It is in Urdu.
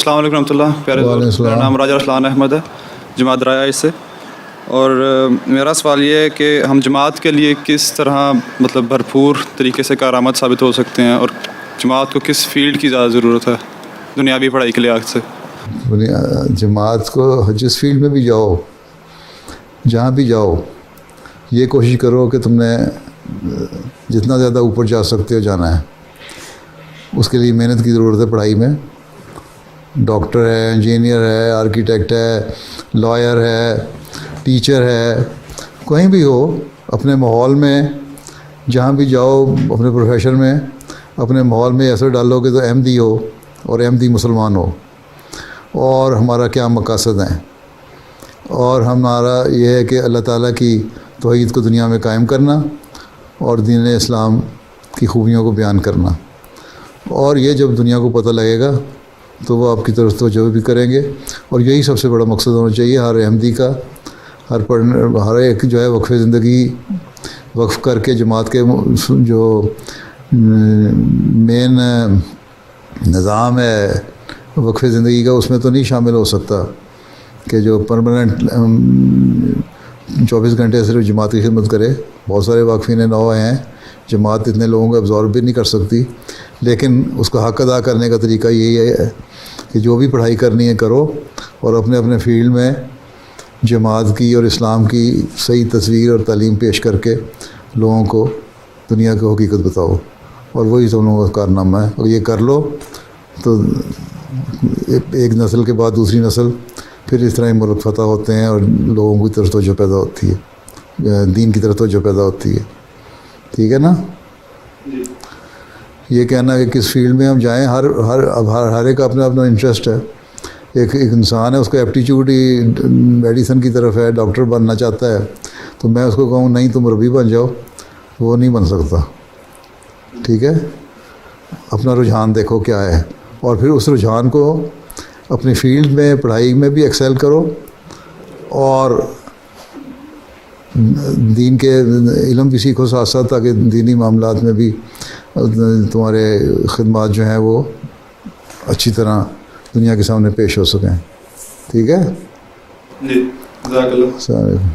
السلام علیکم ورحمۃ اللہ. پیارے دوست, میرا نام راجہ ارسلان احمد ہے, جماعت رایہ سے. اور میرا سوال یہ ہے کہ ہم جماعت کے لیے کس طرح مطلب بھرپور طریقے سے کارآمد ثابت ہو سکتے ہیں, اور جماعت کو کس فیلڈ کی زیادہ ضرورت ہے دنیاوی پڑھائی کے لحاظ سے؟ جماعت کو جس فیلڈ میں بھی جاؤ, جہاں بھی جاؤ, یہ کوشش کرو کہ تم نے جتنا زیادہ اوپر جا سکتے ہو جانا ہے. اس کے لیے محنت کی ضرورت ہے. پڑھائی میں ڈاکٹر ہے, انجینئر ہے, آرکیٹیکٹ ہے, لائر ہے, ٹیچر ہے, کہیں بھی ہو, اپنے ماحول میں جہاں بھی جاؤ, اپنے پروفیشن میں اپنے ماحول میں ایسے ڈالو کہ تو احمدی ہو اور احمدی مسلمان ہو, اور ہمارا کیا مقاصد ہیں, اور ہمارا یہ ہے کہ اللہ تعالیٰ کی توحید کو دنیا میں قائم کرنا اور دین اسلام کی خوبیوں کو بیان کرنا. اور یہ جب دنیا کو پتہ لگے گا تو وہ آپ کی طرف توجہ بھی کریں گے, اور یہی سب سے بڑا مقصد ہونا چاہیے ہر احمدی کا. ہر ایک جو ہے وقف زندگی وقف کر کے جماعت کے جو مین نظام ہے وقف زندگی کا, اس میں تو نہیں شامل ہو سکتا کہ جو پرماننٹ 24 گھنٹے صرف جماعت کی خدمت کرے. بہت سارے واقفین نو ہیں, جماعت اتنے لوگوں کو ابزارب بھی نہیں کر سکتی, لیکن اس کا حق ادا کرنے کا طریقہ یہی ہے کہ جو بھی پڑھائی کرنی ہے کرو, اور اپنے اپنے فیلڈ میں جماعت کی اور اسلام کی صحیح تصویر اور تعلیم پیش کر کے لوگوں کو دنیا کی حقیقت بتاؤ, اور وہی سب لوگوں کا کارنامہ ہے. اور یہ کر لو تو ایک نسل کے بعد دوسری نسل پھر اس طرح ملک فتح ہوتے ہیں, اور لوگوں کی طرف توجہ پیدا ہوتی ہے, دین کی طرف توجہ پیدا ہوتی ہے. ٹھیک ہے نا؟ یہ کہنا کہ کس فیلڈ میں ہم جائیں, ہر ایک کا اپنا اپنا انٹرسٹ ہے. ایک انسان ہے, اس کا ایپٹیچیوڈ ہی میڈیسن کی طرف ہے, ڈاکٹر بننا چاہتا ہے, تو میں اس کو کہوں نہیں تم مربی بن جاؤ, وہ نہیں بن سکتا. ٹھیک ہے, اپنا رجحان دیکھو کیا ہے, اور پھر اس رجحان کو اپنی فیلڈ میں پڑھائی میں بھی ایکسیل کرو, اور دین کے علم بھی سیکھو ساتھ ساتھ, تاکہ دینی معاملات میں بھی تمہارے خدمات جو ہیں وہ اچھی طرح دنیا کے سامنے پیش ہو سکیں. ٹھیک ہے؟ جی, جزاک اللہ. السلام علیکم.